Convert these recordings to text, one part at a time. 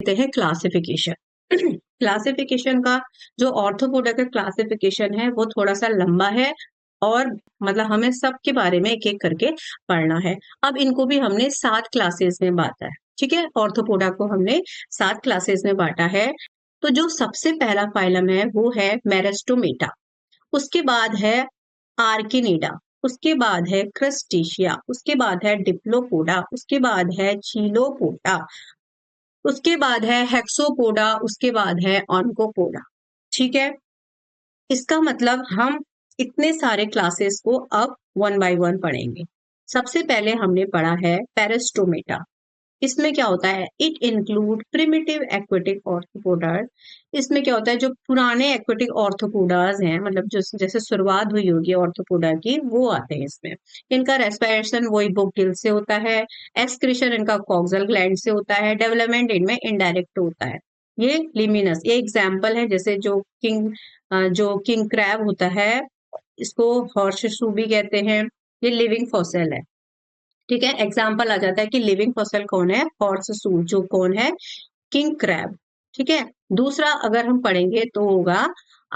लेते हैं classification. Classification का जो ऑर्थोपोडा का क्लासिफिकेशन है वो थोड़ा सा लंबा है और मतलब हमें सबके बारे में एक एक करके पढ़ना है। अब इनको भी हमने 7 क्लासेस में बांटा है, ठीक है। ऑर्थोपोडा को हमने 7 क्लासेस में बांटा है। तो जो सबसे पहला फाइलम है वो है मेरिस्टोमेटा, उसके बाद है आर्किनीडा, उसके बाद है क्रस्टेशिया, उसके बाद है डिप्लोपोडा, उसके बाद है चीलोपोडा, उसके बाद है हेक्सोपोडा, उसके बाद है ऑन्कोपोडा। ठीक है, इसका मतलब हम इतने सारे क्लासेस को अब वन बाय वन पढ़ेंगे। सबसे पहले हमने पढ़ा है पेरिस्टोमेटा। इसमें क्या होता है, इट इंक्लूड प्रिमिटिव एक्वेटिक ऑर्थोपोडास। इसमें क्या होता है, जो पुराने एक्वेटिक ऑर्थोपोडास हैं, मतलब जो जैसे शुरुआत हुई होगी ऑर्थोपोडा की, वो आते हैं इसमें। इनका रेस्पिरेशन वही बुक गिल से होता है, एक्सक्रीशन इनका कॉक्सल ग्लैंड से होता है, डेवलपमेंट इनमें इनडायरेक्ट होता है। ये लिमिनस, ये एग्जाम्पल है, जैसे जो किंग क्रैब होता है, इसको हॉर्स शू भी कहते हैं, ये लिविंग फॉसिल है। ठीक है, एग्जाम्पल आ जाता है कि लिविंग फॉसिल कौन है, हॉर्स शू, जो कौन है, किंग क्रैब। ठीक है, दूसरा अगर हम पढ़ेंगे तो होगा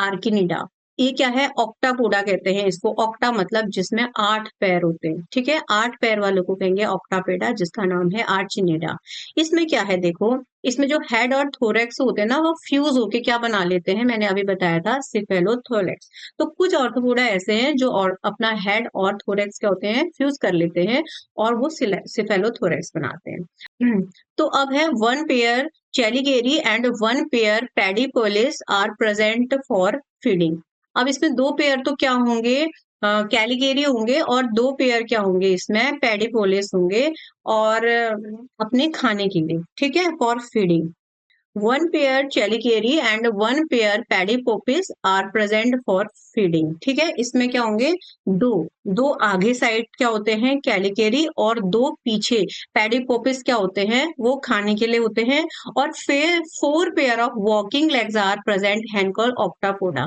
आर्किनिडा। ये क्या है, ऑक्टापोडा कहते हैं इसको। ऑक्टा मतलब जिसमें 8 पैर होते हैं। ठीक है, 8 पैर वालों को कहेंगे ऑक्टापेडा, जिसका नाम है आर्चिनिडा। इसमें क्या है, देखो, इसमें जो हेड और थोरेक्स होते हैं ना, वो फ्यूज होके क्या बना लेते हैं, मैंने अभी बताया था, सिफेलोथोरेक्स। तो कुछ ऑर्थोपोडा ऐसे हैं जो और अपना हेड और थोरेक्स क्या होते हैं, फ्यूज कर लेते हैं और वो सिफेलोथोरेक्स बनाते हैं। तो अब है one pair chelicerae and one pair pedipalps are present for feeding. अब इसमें 2 पेयर तो क्या होंगे, कैलिगेरी होंगे, और 2 पेयर क्या होंगे, इसमें पैडीपोलिस होंगे, और अपने खाने के लिए। ठीक है, for feeding. One pair chelicerae and one pair pedipalps are present for feeding. ठीक है, इसमें क्या होंगे, दो दो आगे साइड क्या होते हैं, कैलिकेरी, और 2 पीछे पैडीपोपिस क्या होते हैं, वो खाने के लिए होते हैं। और फिर 4 pair of walking legs are present, हैंकल ऑक्टापोडा।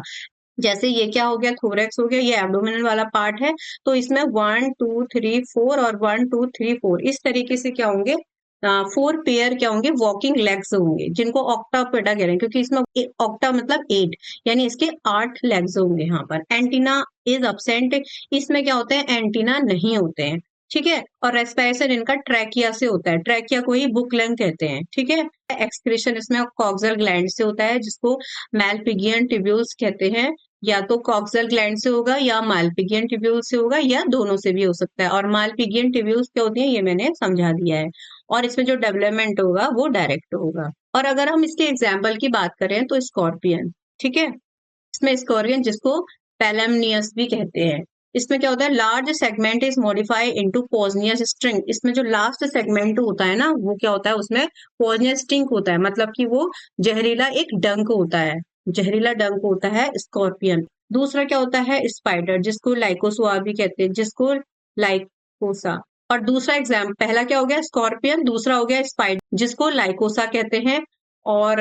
जैसे ये क्या हो गया, थोरेक्स हो गया, ये एब्डोमिनल वाला पार्ट है, तो इसमें 1 2 3 4 और 1 2 3 4 इस तरीके से क्या होंगे, 4 पेयर क्या होंगे, वॉकिंग लेग्स होंगे, जिनको ऑक्टापेडा कह रहे हैं, क्योंकि इसमें ऑक्टा मतलब 8, यानी इसके 8 लेग्स होंगे। यहाँ पर एंटीना इज अब्सेंट, इसमें क्या होते हैं, एंटीना नहीं होते हैं। ठीक है, और रेस्पिरेशन इनका ट्रैकिया से होता है, ट्रैकिया को ही बुक लंग कहते हैं। ठीक है, एक्सक्रीशन इसमें कॉक्सल ग्लैंड से होता है, जिसको मैलपिगियन ट्यूब्यूल्स कहते हैं। या तो कॉक्सल ग्लैंड से होगा, या मालपिगियन ट्यूब्यूल से होगा, या दोनों से भी हो सकता है। और मालपिगियन ट्यूब्यूल्स क्या होती है, ये मैंने समझा दिया है। और इसमें जो डेवलपमेंट होगा वो डायरेक्ट होगा। और अगर हम इसके एग्जाम्पल की बात करें तो स्कॉर्पियन। ठीक है, इसमें स्कॉर्पियन, जिसको पैलमनियस भी कहते हैं, इसमें क्या होता है, large segment is modify into poisonous string. इसमें जो लास्ट सेगमेंट होता है ना, वो क्या होता है, उसमें पोजनियस स्टिंग होता है, मतलब कि वो जहरीला एक डंक होता है, जहरीला डंक होता है स्कॉर्पियन। दूसरा क्या होता है, स्पाइडर, जिसको लाइकोसोआ भी कहते हैं, जिसको लाइकोसा। और दूसरा एग्जाम, पहला क्या हो गया, स्कॉर्पियन, दूसरा हो गया स्पाइडर, जिसको लाइकोसा कहते हैं। और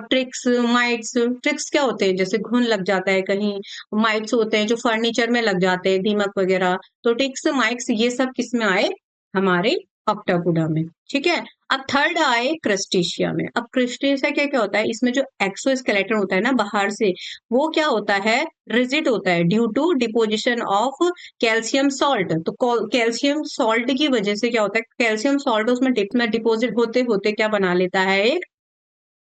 ट्रिक्स, माइट्स, ट्रिक्स क्या होते हैं, जैसे घुन लग जाता है कहीं, माइट्स होते हैं जो फर्नीचर में लग जाते हैं, दीमक वगैरह। तो टिक्स, माइट्स, ये सब किस में आए, हमारे ऑक्टापोडा में। ठीक है, अब थर्ड आए क्रस्टेशिया में। अब क्रस्टेशिया क्या क्या होता है, इसमें जो एक्सोस्केलेटन होता है ना बाहर से, वो क्या होता है, रिजिड होता है, due to deposition of calcium salt. तो कैल्शियम सॉल्ट की वजह से क्या होता है, कैल्शियम सॉल्ट उसमें डिपोजिट होते होते क्या बना लेता है, एक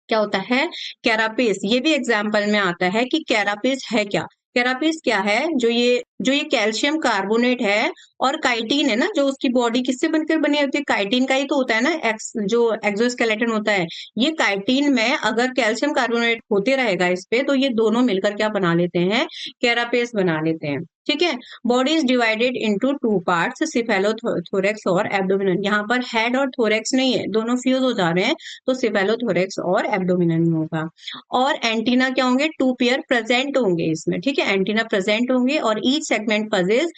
क्या होता है, कैरापेस। ये भी एग्जाम्पल में आता है कि कैरापेस है क्या। कैरापेस क्या है, जो ये कैल्शियम कार्बोनेट है और काइटिन है ना, जो उसकी बॉडी किससे बनकर बनी होती है, काइटिन का ही तो होता है ना, जो एक्सोस्केलेटन होता है, ये काइटिन में अगर कैल्शियम कार्बोनेट होते रहेगा इस पे, तो ये दोनों मिलकर क्या बना लेते हैं, कैरापेस बना लेते हैं। ठीक है, body is divided into 2 parts, cephalothorax और एब्डोमिनल। यहाँ पर हेड और थोरेक्स नहीं है, दोनों फ्यूज हो जा रहे हैं, तो सिफेलोथोरेक्स और एब्डोमिनल होगा। और एंटीना क्या होंगे, 2 पेयर प्रेजेंट होंगे इसमें। ठीक है, एंटीना प्रेजेंट होंगे, और each segment possess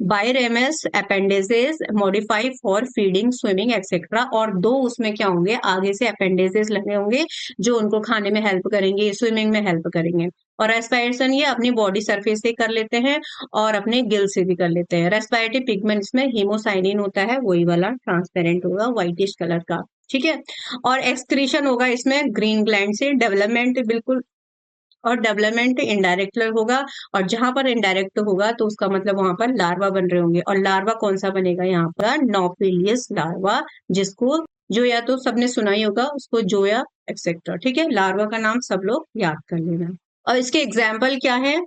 biramous appendages modify for feeding, swimming etcetera. और 2 उसमें क्या होंगे, आगे से अपेंडेजेस लगे होंगे, जो उनको खाने में हेल्प करेंगे, स्विमिंग में हेल्प करेंगे। और रेस्पिरेशन ये अपनी बॉडी सरफेस से कर लेते हैं, और अपने गिल से भी कर लेते हैं। रेस्पिरेटरी पिगमेंट्स में हीमोसाइनिन होता है, वही वाला ट्रांसपेरेंट होगा, व्हाइटिश कलर का। ठीक है। और एक्सक्रीशन होगा इसमें ग्रीन ग्लैंड से, डेवलपमेंट बिल्कुल, और डेवलपमेंट इनडायरेक्ट होगा, और जहां पर इनडायरेक्ट होगा तो उसका मतलब वहां पर लार्वा बन रहे होंगे, और लार्वा कौन सा बनेगा यहाँ पर, नॉपिलियस लार्वा, जिसको जोया तो सबने सुना ही होगा, उसको जोया एक्सेट्रा। ठीक है, लार्वा का नाम सब लोग याद कर लेना। और इसके एग्जाम्पल क्या है,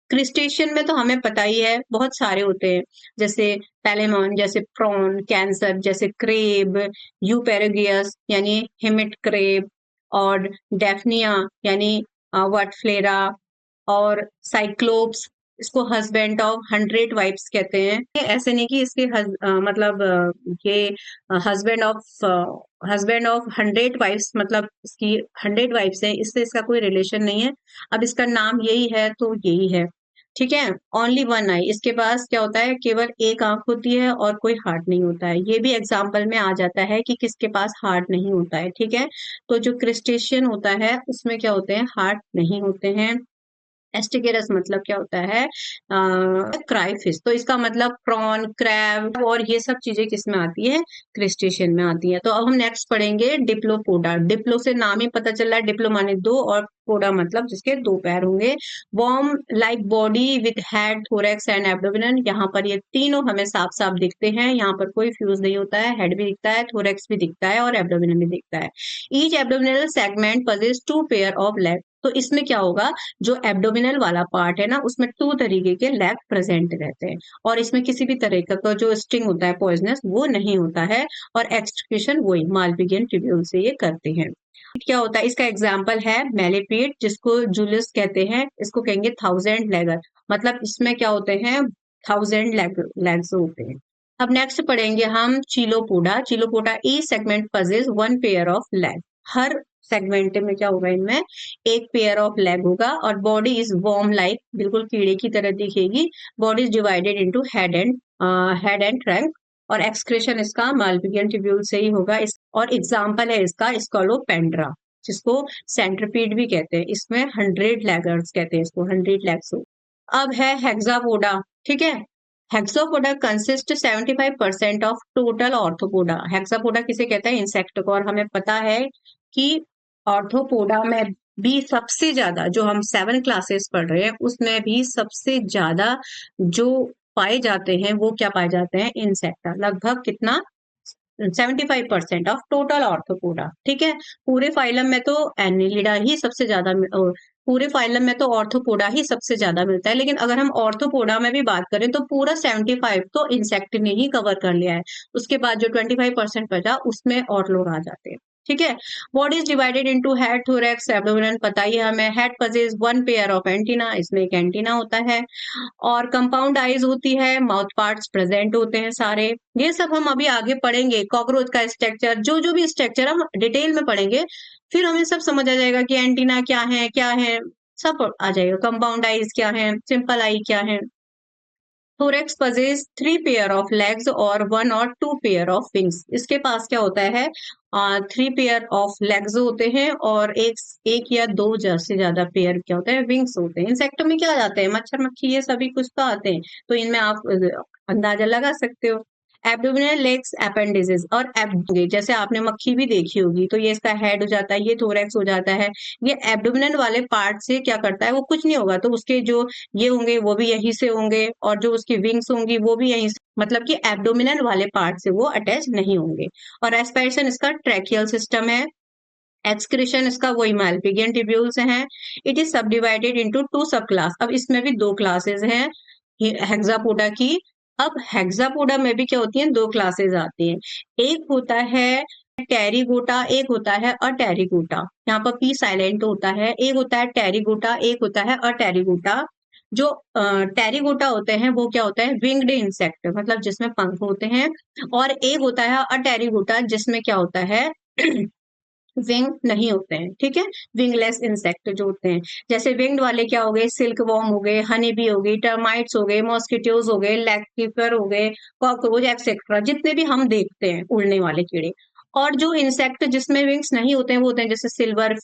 क्रिस्टेशियन में तो हमें पता ही है बहुत सारे होते हैं, जैसे पैलेमॉन, जैसे प्रॉन, कैंसर, जैसे क्रेब, यूपेरोगियस यानी हिमिट क्रेब, और डेफनिया यानी वर्टफ्लेरा, और साइक्लोप्स, इसको हस्बैंड ऑफ 100 वाइफ्स कहते हैं। ये ऐसे नहीं कि इसके मतलब ये हस्बैंड ऑफ 100 वाइफ्स मतलब इसकी 100 वाइफ्स है, इससे इसका कोई रिलेशन नहीं है। अब इसका नाम यही है तो यही है। ठीक है। ओनली वन आई, इसके पास क्या होता है, केवल एक आंख होती है और कोई हार्ट नहीं होता है। ये भी एग्जाम्पल में आ जाता है कि किसके पास हार्ट नहीं होता है। ठीक है। तो जो क्रिस्टेशियन होता है उसमें क्या होते हैं, हार्ट नहीं होते हैं। एस्टिकेरस मतलब क्या होता है, क्राइफिश, तो इसका मतलब प्रॉन, क्रैब और ये सब चीजें किसमें आती है, क्रिस्टेशियन में आती है। तो अब हम नेक्स्ट पढ़ेंगे डिप्लोपोडा। डिप्लो से नाम ही पता चल रहा है, डिप्लो माने दो, और पोडा मतलब जिसके दो पैर होंगे। Worm like body with head, thorax and abdomen, यहाँ पर ये तीनों हमें साफ साफ दिखते हैं, यहाँ पर कोई फ्यूज नहीं होता है, हेड भी दिखता है, थोरैक्स भी दिखता है, और एब्डोमिन भी दिखता है। Each abdominal segment possess 2 pair of leg, तो इसमें क्या होगा, जो एब्डोमिनल वाला पार्ट है ना उसमें 2 तरीके के लेग प्रेजेंट रहते हैं, और इसमें किसी भी तरह का जो स्टिंग होता है पॉइजनस वो नहीं होता है, और एक्सक्रीशन वही मालपिजियन ट्यूब्यूल से ये करते हैं। क्या होता है, इसका एग्जाम्पल है मेलिपीड, जिसको जूलियस कहते हैं, इसको कहेंगे 1000 लेगर, मतलब इसमें क्या होते हैं, 1000 लेग्स होते हैं। अब नेक्स्ट पढ़ेंगे हम Chilopoda. Chilopoda E segment possess 1 pair of leg, her segment में क्या होगा, इनमें एक पेयर ऑफ लेग होगा, और बॉडी इज वॉर्म लाइक, बिल्कुल कीड़े की तरह दिखेगी। Body is divided into head and trunk, और एक्सक्रेशन इसका मालपिजियन ट्यूब्यूल से ही होगा। और एग्जाम्पल है इसका स्कोलोपेंड्रा, जिसको सेंट्रोपीड भी कहते हैं, इसमें 100 लेगर्स कहते हैं इसको, 100 लेग्स। अब है हेक्सापोडा। ठीक है। Hexapoda consist 75% of total arthropoda. Hexapoda किसे कहते हैं, इंसेक्ट को, और हमें पता है कि ऑर्थोपोडा में भी सबसे ज्यादा, जो हम 7 क्लासेस पढ़ रहे हैं उसमें भी सबसे ज्यादा जो पाए जाते हैं वो क्या पाए जाते हैं, इंसेक्टा, लगभग कितना, 75% ऑफ टोटल ऑर्थोपोडा। ठीक है। पूरे फाइलम में तो एनिलिडा ही सबसे ज्यादा, पूरे फाइलम में तो ऑर्थोपोडा ही सबसे ज्यादा मिलता है, लेकिन अगर हम ऑर्थोपोडा में भी बात करें तो पूरा 75 तो इंसेक्ट ने ही कवर कर लिया है। उसके बाद जो 25% बचा उसमें और लोग आ जाते हैं। ठीक है। Body is divided into head, thorax, abdomen, पता ही है हमें। Head possess 1 pair of antenna, इसमें एक एंटीना होता है, और कंपाउंड आईज होती है, माउथ पार्ट्स प्रेजेंट होते हैं सारे। ये सब हम अभी आगे पढ़ेंगे, कॉकरोच का स्ट्रक्चर, जो जो भी स्ट्रक्चर हम डिटेल में पढ़ेंगे, फिर हमें सब समझ आ जाएगा कि एंटीना क्या है, सब आ जाएगा। कंपाउंड आईज क्या है, सिंपल आई क्या है। Thorax possess 3 pair of legs और 1 और 2 पेयर ऑफ विंग्स, इसके पास क्या होता है, 3 पेयर ऑफ लेग्स होते हैं, और एक या दो से ज्यादा पेयर क्या होते हैं, विंग्स होते हैं। इंसेक्ट में क्या जाते हैं, मच्छर मक्खी ये सभी कुछ तो आते हैं, तो इनमें आप अंदाजा लगा सकते हो। एब्डोमिनल लेग्स अपेंडिसेस, और जैसे आपने मक्खी भी देखी होगी, तो ये इसका हेड हो जाता है, ये थोरैक्स हो जाता है। ये एब्डोमिनल वाले पार्ट से क्या करता है, वो कुछ नहीं होगा, तो उसके जो ये होंगे वो भी यहीं से होंगे, और जो उसकी विंग्स होंगी वो भी यहीं से, मतलब कि एब्डोमिनल वाले पार्ट से वो अटैच नहीं होंगे। और रेस्पिरेशन इसका ट्रैकियल सिस्टम है। एक्सक्रीशन इसका वही मालपिजियन ट्यूब्यूल से है। इट इज सब डिवाइडेड इंटू 2 सब क्लास, अब इसमें भी 2 क्लासेस हैं हेक्सापोडा की। अब हेक्सापोडा में भी क्या होती हैं, 2 क्लासेस आती हैं। एक होता है टेरिगोटा, एक होता है अटेरिगोटा, यहाँ पर पी साइलेंट होता है। एक होता है टेरिगोटा, एक होता है अटेरिगोटा। जो टेरिगोटा होते हैं वो क्या होता है, विंग्ड इंसेक्ट, मतलब जिसमें पंख होते हैं। और एक होता है अटेरिगोटा, जिसमें क्या होता है विंग नहीं होते हैं। ठीक है। विंगलेस इंसेक्ट जो होते हैं, जैसे विंग्ड वाले क्या हो गए, सिल्क वॉर्म हो गए, हनी बी हो गई, टर्माइट्स हो गए, मॉस्किटोज हो गए, लैक्टिफर हो गए, कॉकरोच एक्सेट्रा, जितने भी हम देखते हैं उड़ने वाले कीड़े। और जो इंसेक्ट जिसमें विंग्स नहीं होते हैं वो होते हैं जैसे सिल्वर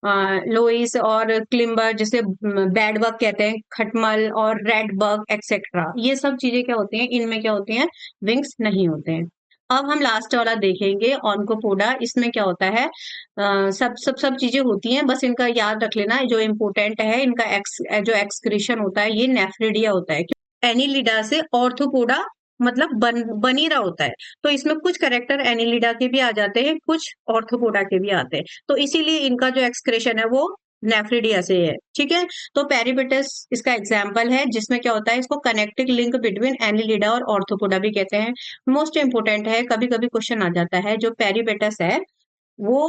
लोइस और क्लिम्बर, जिसे बैड बग कहते हैं, खटमल और रेड बग एक्सेट्रा, ये सब चीजें क्या होती हैं, इनमें क्या होती हैं, विंग्स नहीं होते हैं। अब हम लास्ट वाला देखेंगे ऑन्कोपोडा। इसमें क्या होता है, सब चीजें होती हैं, बस इनका याद रख लेना जो इम्पोर्टेंट है, इनका जो एक्सक्रीशन होता है ये नेफ्रिडिया होता है। एनिलिडा से ऑर्थोपोडा मतलब बन ही रहा होता है। तो इसमें कुछ करेक्टर एनिलिडा के भी आ जाते हैं, कुछ ऑर्थोपोडा के भी आते हैं, तो इसीलिए इनका जो एक्सक्रेशन है वो नेफ्रिडिया से है। ठीक है, तो पेरिबिटस इसका एग्जाम्पल है, जिसमें क्या होता है, इसको कनेक्टिंग लिंक बिटवीन एनिलिडा और ऑर्थोपोडा भी कहते हैं। मोस्ट इंपोर्टेंट है, कभी कभी क्वेश्चन आ जाता है, जो पेरिबिटस है वो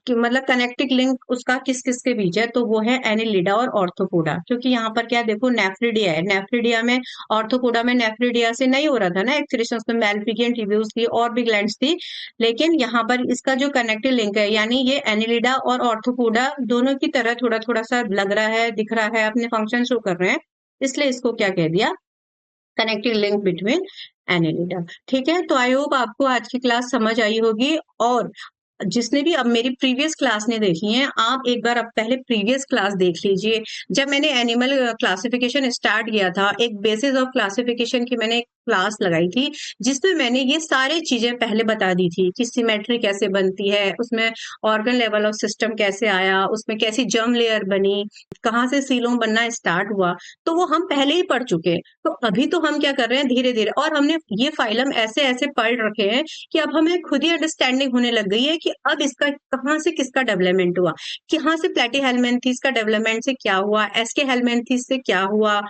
मतलब कनेक्टिंग लिंक उसका किस किस के बीच है, तो वो है एनिलिडा और ऑर्थोपोडा। क्योंकि यहाँ पर क्या देखो, नेफ्रिडिया है, नेफ्रिडिया में, ऑर्थोपोडा में नेफ्रिडिया से नहीं हो रहा था ना एक्सक्रीशन, उसमें मेलपिगियन ट्यूब्यूल्स थी और भी ग्लैंड्स थी, लेकिन यहाँ पर इसका जो कनेक्टिंग लिंक है, यानी ये एनिलिडा और ऑर्थोपोडा दोनों की तरह थोड़ा थोड़ा सा लग रहा है, दिख रहा है, अपने फंक्शन शो कर रहे हैं, इसलिए इसको क्या कह दिया, कनेक्टिंग लिंक बिटवीन एनिलिडा। ठीक है, तो आई होप आपको आज की क्लास समझ आई होगी, और जिसने भी अब मेरी प्रीवियस क्लास ने देखी है, आप एक बार अब पहले प्रीवियस क्लास देख लीजिए। जब मैंने एनिमल क्लासिफिकेशन स्टार्ट किया था, एक बेसिस ऑफ क्लासिफिकेशन की मैंने क्लास लगाई थी, जिसमें मैंने ये सारी चीजें पहले बता दी थी कि सिमेट्री कैसे बनती है, उसमें ऑर्गन लेवल ऑफ सिस्टम कैसे आया, उसमें कैसी जर्म लेयर बनी, कहाँ से सीलोम बनना स्टार्ट हुआ, तो वो हम पहले ही पढ़ चुके हैं। तो अभी तो हम क्या कर रहे हैं, धीरे धीरे, और हमने ये फाइलम ऐसे ऐसे पढ़ रखे हैं कि अब हमें खुद ही अंडरस्टैंडिंग होने लग गई है कि अब इसका कहाँ से किसका डेवलपमेंट हुआ, कहाँ से प्लेटीहेल्मिन्थेस का डेवलपमेंट से क्या हुआ, एस्के हेल्मिन्थेस से क्या हुआ,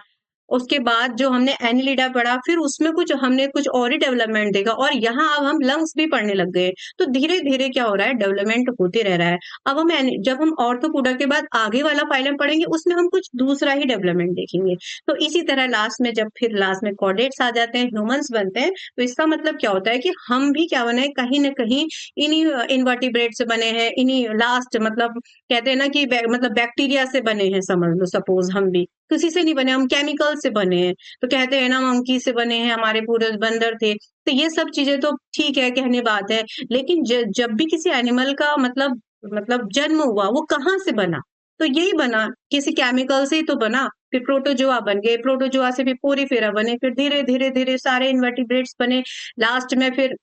उसके बाद जो हमने एनिलिडा पढ़ा, फिर उसमें कुछ हमने कुछ और ही डेवलपमेंट देखा, और यहाँ अब हम लंग्स भी पढ़ने लग गए। तो धीरे धीरे क्या हो रहा है, डेवलपमेंट होते रह रहा है। अब हम जब हम ऑर्थोपोडा के बाद आगे वाला फाइलम पढ़ेंगे, उसमें हम कुछ दूसरा ही डेवलपमेंट देखेंगे। तो इसी तरह लास्ट में, जब फिर लास्ट में कॉर्डेट्स आ जाते हैं, ह्यूमंस बनते हैं, तो इसका मतलब क्या होता है कि हम भी क्या बने, कहीं ना कहीं इन्हीं इन्वर्टिब्रेट से बने हैं, इन्हीं लास्ट मतलब कहते हैं ना कि मतलब बैक्टीरिया से बने हैं, समझ लो, सपोज हम भी किसी से नहीं बने, हम केमिकल से बने हैं। तो कहते हैं ना, मंकी से बने हैं, हमारे पूर्वज बंदर थे, तो ये सब चीजें तो ठीक है, कहने बात है, लेकिन जब भी किसी एनिमल का मतलब जन्म हुआ, वो कहाँ से बना, तो यही बना, किसी केमिकल से ही तो बना। फिर प्रोटोजोआ बन गए, प्रोटोजोआ से फिर पोरीफेरा बने, फिर धीरे धीरे धीरे सारे इन्वर्टिब्रेट्स बने, लास्ट में फिर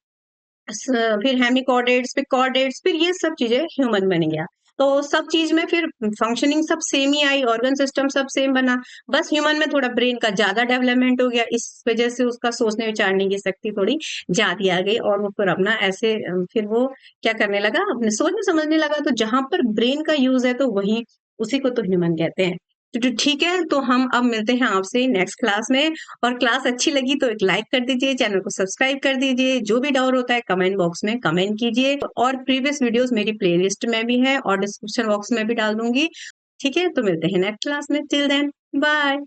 हेमिकॉर्डेट्स, फिर कॉर्डेट्स, फिर ये सब चीजें ह्यूमन बन गया। तो सब चीज में फिर फंक्शनिंग सब सेम ही आई, ऑर्गन सिस्टम सब सेम बना, बस ह्यूमन में थोड़ा ब्रेन का ज्यादा डेवलपमेंट हो गया, इस वजह से उसका सोचने विचारने की शक्ति थोड़ी ज्यादा आ गई, और वो फिर अपना ऐसे फिर वो क्या करने लगा, अपने सोचने समझने लगा। तो जहां पर ब्रेन का यूज है, तो वही उसी को तो ह्यूमन कहते हैं। तो ठीक है, तो हम अब मिलते हैं आपसे नेक्स्ट क्लास में, और क्लास अच्छी लगी तो एक लाइक कर दीजिए, चैनल को सब्सक्राइब कर दीजिए, जो भी डाउट होता है कमेंट बॉक्स में कमेंट कीजिए, और प्रीवियस वीडियोस मेरी प्लेलिस्ट में भी है और डिस्क्रिप्शन बॉक्स में भी डाल दूंगी। ठीक है, तो मिलते हैं नेक्स्ट क्लास में, टिल देन बाय।